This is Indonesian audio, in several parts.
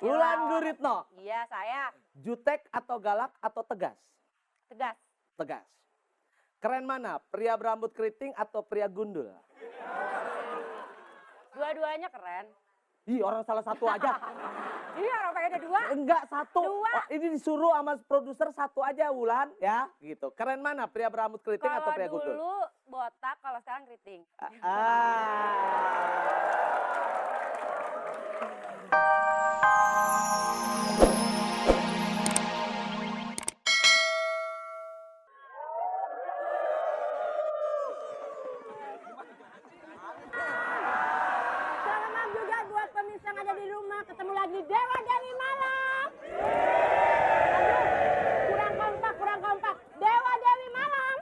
Wulan Guritno. Iya, saya. Jutek atau galak atau tegas? Tegas. Tegas. Keren mana? Pria berambut keriting atau pria gundul? Dua-duanya keren. Ih, orang salah satu aja. Iya, orang pengen ada dua. Enggak, satu. Dua. Oh, ini disuruh sama produser satu aja, Wulan. Ya, gitu. Keren mana? Pria berambut keriting atau pria gundul? Kalau dulu botak, kalau sekarang keriting. Selamat juga buat pemirsa yang ada di rumah. Ketemu lagi Dewa Dewi Malam. Aduh, kurang kompak. Dewa Dewi Malam.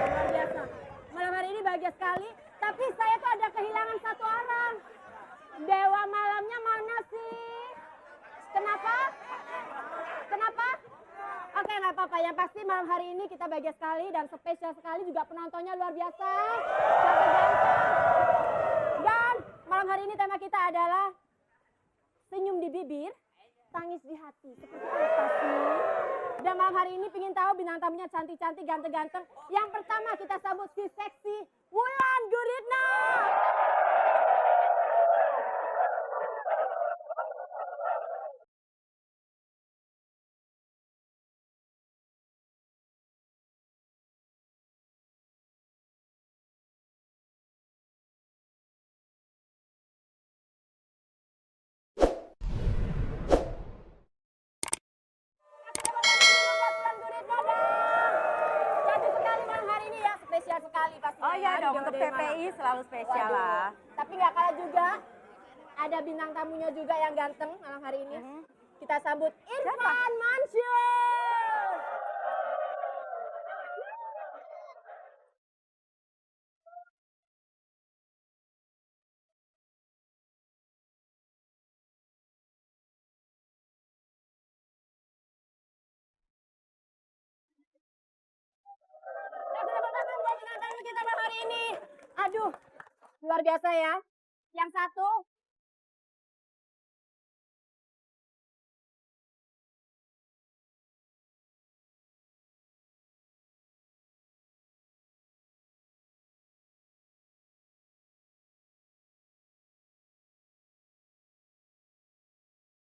Luar biasa. Malam hari ini bahagia sekali. Tapi saya tuh ada kehilangan satu orang. Dewa Malamnya mana sih? Kenapa? Kenapa? Oke, nggak apa-apa. Yang pasti malam hari ini kita bahagia sekali dan spesial sekali juga penontonnya luar biasa. Dan malam hari ini tema kita adalah senyum di bibir, tangis di hati. Seperti apa sih? Dan malam hari ini pingin tahu bintang tamunya cantik-cantik, ganteng-ganteng. Yang pertama kita sambut si seksi Wulan Guritno. Cantik sekali malam hari ini ya, spesial sekali pastinya. Oh iya ya, dong, di untuk Dewa Dewi PPI Malam. selalu spesial Waduh. lah. Tapi nggak kalah juga, ada bintang tamunya juga yang ganteng malam hari ini. Kita sambut Irfan Mansur. Buat bintang tamu kita malam hari ini. Aduh, luar biasa ya. Yang satu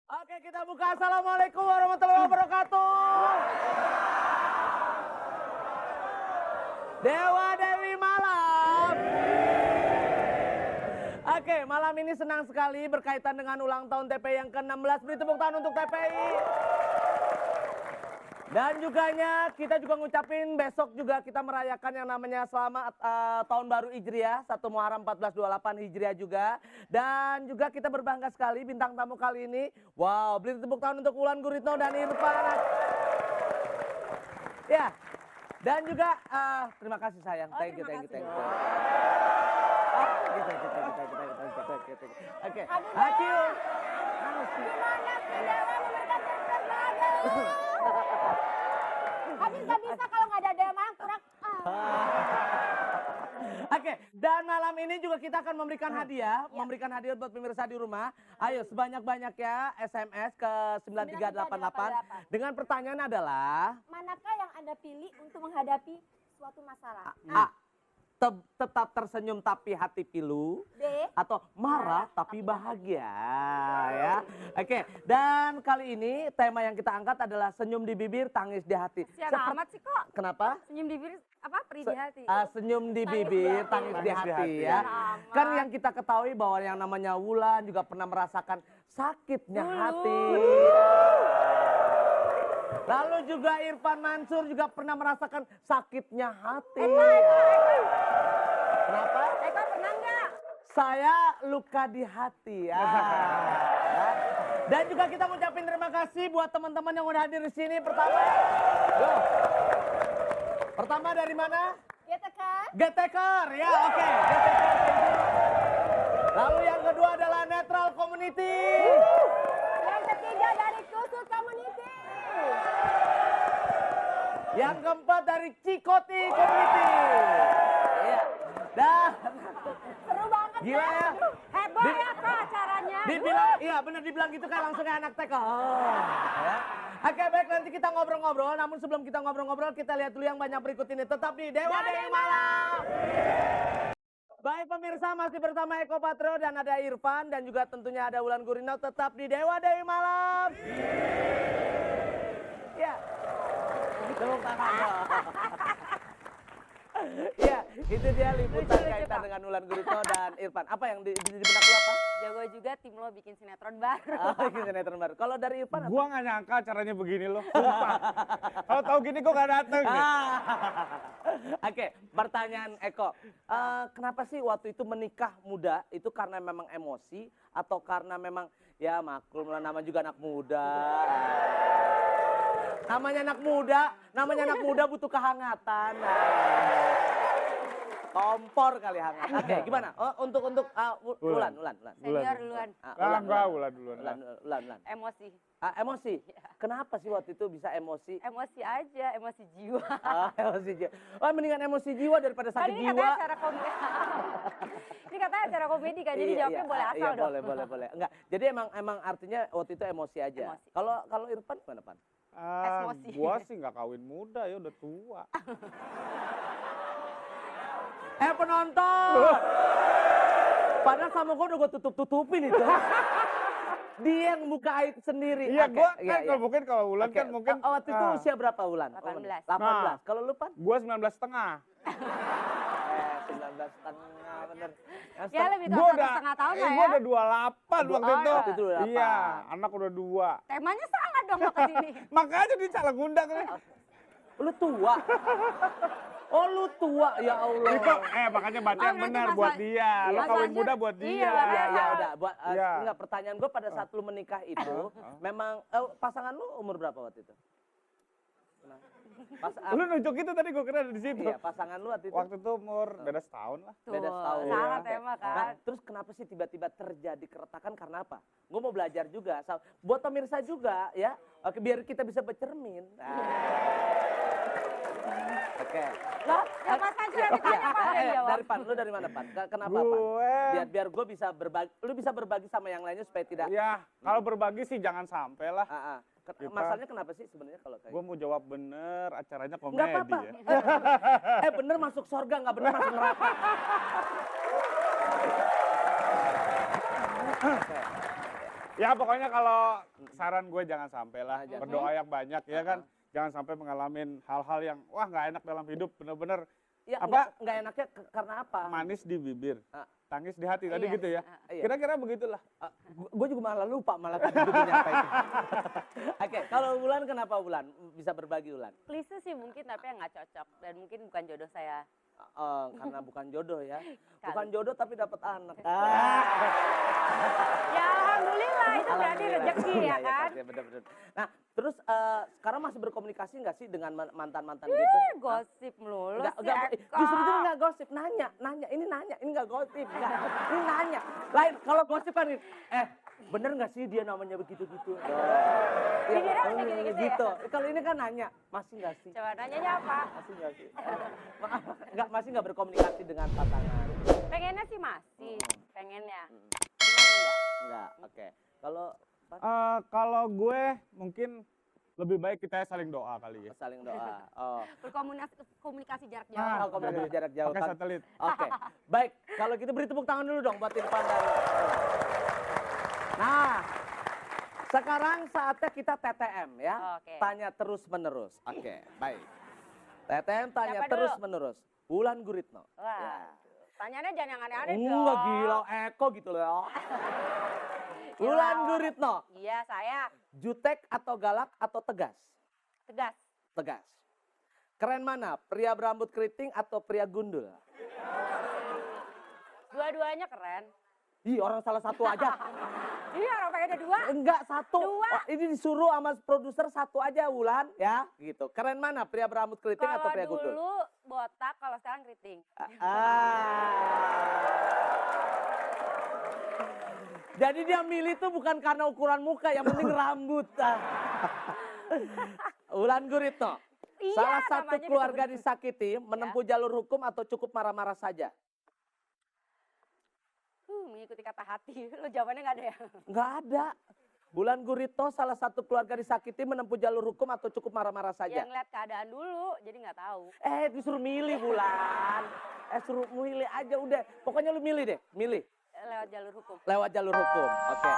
Oke, kita buka. Assalamualaikum warahmatullahi wabarakatuh. Dewa Dewi Malam. Oke, malam ini senang sekali berkaitan dengan ulang tahun TPI yang ke-16. Beri tepuk tangan untuk TPI. Dan juganya kita juga ngucapin besok juga kita merayakan yang namanya selamat tahun baru Hijriah, 1 Muharram 1428 Hijriah juga. Dan juga kita berbangga sekali bintang tamu kali ini. Wow, beri tepuk tangan untuk Wulan Guritno dan Irfan. Ya. Dan juga terima kasih sayang. Thank you. Oke. Haciu. gimana sih Dewa memberikan surprise bagus? Habis nggak bisa kalau nggak ada Dewa Malam kurang. Oke, dan malam ini juga kita akan memberikan hadiah, buat pemirsa di rumah. Ayo sebanyak-banyak ya SMS ke 9388 dengan pertanyaan adalah Manakah yang Anda pilih untuk menghadapi suatu masalah? A. Tetap tersenyum tapi hati pilu. B. Atau marah tapi bahagia ya. Oke, dan kali ini tema yang kita angkat adalah senyum di bibir, tangis di hati. Kasian amat sih kok. Kenapa? Senyum di bibir, apa, perih di hati. Senyum di bibir, tangis di hati ya. Kan yang kita ketahui bahwa yang namanya Wulan juga pernah merasakan sakitnya hati. Lalu juga Irfan Mansur juga pernah merasakan sakitnya hati. Kenapa? Eko pernah nggak? Saya luka di hati ya. Dan juga kita ngucapin terima kasih buat teman-teman yang udah hadir di sini. Pertama dari mana? Geteker, ya oke. Lalu yang kedua adalah Netral Community. Yang ketiga dari Kusut Community. Yang keempat dari Cikoti Community. Iya. Dan Seru banget gila ya. Heboh ya kok acaranya. Dibilang, iya bener dibilang gitu kan langsung kayak anak TK. Oh, ya. Oke baik, nanti kita ngobrol-ngobrol. Namun sebelum kita ngobrol-ngobrol, kita lihat dulu yang banyak berikut ini. Tetap di Dewa Dewi Malam. Baik pemirsa, masih bersama Eko Patrio dan ada Irfan. Dan juga tentunya ada Wulan Guritno. Tetap di Dewa Dewi Malam. Ya. Tepuk tangan dong. Ya, itu dia liputan Lucu-lucu, kaitan Kak. dengan Wulan Guritno dan Irfan. Apa yang di benak lu apa? Jago juga tim lo bikin sinetron baru. Oh, bikin sinetron baru. Kalau dari Irfan apa? Gua nggak nyangka caranya begini loh, sumpah. Kalau tahu gini gua nggak dateng nih. Oke, pertanyaan Eko. Kenapa sih waktu itu menikah muda itu karena memang emosi atau karena memang ya maklum lah nama juga anak muda. Namanya anak muda butuh kehangatan. Kompor kali hangat. Oke, gimana? Oh, untuk Wulan. Senior duluan. Enggak, Wulan duluan. Wulan. Emosi. Emosi. Kenapa sih waktu itu bisa emosi? Emosi aja, emosi jiwa. Emosi jiwa. Oh, mendingan emosi jiwa daripada Kan sakit ini jiwa. katanya acara komedi. Ini katanya acara komedi kan, jadi jawabnya boleh asal dong. Boleh. Enggak. Jadi emang artinya waktu itu emosi aja. Emosi. Kalau Irfan gimana, Pan? Emosi. Gua sih nggak kawin muda ya, udah tua. Penonton. Padahal sama gue udah gue tutup-tutupin itu. Dia yang buka aib sendiri. Iya, Oke, gua iya, kan iya. kalau mungkin kalau Wulan Oke, kan mungkin waktu itu usia berapa Wulan? 18. 18. Kalau lu Pan? gua 19,5. 19 setengah bener. Ya lebih tua Gua 1,5 tahun lah gua ya. udah 28 waktu itu. Waktu itu udah Iya, 28. anak udah 2. Temanya sama dong lo kesini. Makanya dia salah ngundang nih. Lu tua. Oh lu tua, ya Allah. Itu makanya baca yang berarti benar Mas buat Wan- dia. Lo Mas kawin Wanjur- muda buat iya, dia. Bapak. Ya udah, buat Iya. enggak pertanyaan gue pada saat lu menikah itu, memang pasangan lu umur berapa waktu itu? Nah, Lu nunjuk itu tadi gua kira ada di situ. iya, pasangan lu waktu itu. Waktu itu umur beda setahun lah. Tuh, Beda setahun. salah Iya. tema Nah, kan. terus kenapa sih tiba-tiba terjadi keretakan karena apa? Gue mau belajar juga. Buat pemirsa juga ya. Oke, biar kita bisa bercermin. Oke. Loh, ya Mas Wanjur yang ditanya Pak udah jawab. Dari Pan, lu dari mana Pan? Kenapa Pan? Gue Biar gue bisa berbagi, lu bisa berbagi sama yang lainnya supaya tidak. ya kalau berbagi sih jangan sampai lah. Kita- Masalahnya kenapa sih sebenarnya kalau kayak Gue mau jawab bener, acaranya komedi nggak apa-apa. ya. Bener masuk surga, nggak bener masuk neraka. Oke. Ya pokoknya kalau saran gue jangan sampai lah. Jangan. Berdoa yang banyak ya kan. Jangan sampai mengalami hal-hal yang wah nggak enak dalam hidup. Bener-bener Ya, Apa? nggak enaknya karena apa? manis di bibir, Ah. tangis di hati. Tadi Iya. gitu ya. Iya. Kira-kira begitulah. Gue juga malah lupa malah tadi gue menyampaikan. Oke, kalau Wulan kenapa Wulan bisa berbagi Wulan? Klise sih mungkin tapi yang nggak cocok dan mungkin bukan jodoh saya. Karena bukan jodoh ya. Kali. Bukan jodoh tapi dapat anak. Ya alhamdulillah itu berarti rezeki ya kan. Iya, bener-bener. Nah, terus sekarang masih berkomunikasi nggak sih dengan mantan-mantan gitu? Gosip melulu Enggak, sih. Eko. justru itu enggak gosip, nanya, ini enggak gosip, enggak, ini nanya. Lain, kalau gosip kan, bener nggak sih dia namanya begitu-gitu? Bibirnya hanya gitu-gitu ya? Gitu. Kalau ini kan nanya, masih nggak sih? Coba nanyanya apa? Masih nggak sih? Masih nggak berkomunikasi dengan pasangan? Pengennya sih masih, pengennya. Hmm. Gimana enggak? Enggak, oke. Kalau Kalau gue mungkin lebih baik kita saling doa kali ya. saling doa, oh, Komunikasi jarak jauh. Nah, komunikasi jarak jauh. pakai satelit. Oke, baik. Kalau gitu beri tepuk tangan dulu dong buat Irfan dan. Nah, sekarang saatnya kita TTM ya. Oke. Tanya terus menerus. Oke, baik. TTM tanya Siapa dulu? terus menerus. Wulan Guritno. Wah. Tanyanya jangan yang aneh-aneh dong. Enggak gila, Eko gitu loh. Wulan Guritno. Iya, saya. Jutek atau galak atau tegas? Tegas. Tegas. Keren mana? Pria berambut keriting atau pria gundul? Dua-duanya keren. Ih, orang salah satu aja. Iya, orang pengen ada dua. Enggak, satu. Dua. Oh, ini disuruh sama produser satu aja, Wulan. Ya, gitu. Keren mana? Pria berambut keriting atau Kalau pria gundul? dulu botak, kalau sekarang keriting. Jadi dia milih tuh bukan karena ukuran muka, yang penting rambut. Wulan Guritno. Iya, Salah satu namanya keluarga disebut. disakiti, menempuh jalur hukum atau cukup marah-marah saja? mengikuti kata hati. Lo jawabannya nggak ada ya? Nggak ada. Bulan Gurito salah satu keluarga disakiti menempuh jalur hukum atau cukup marah-marah saja? Yang lihat keadaan dulu, jadi nggak tahu. Disuruh milih Bulan. Suruh milih aja udah. Pokoknya lu milih deh, milih. Lewat jalur hukum. Lewat jalur hukum. Oke.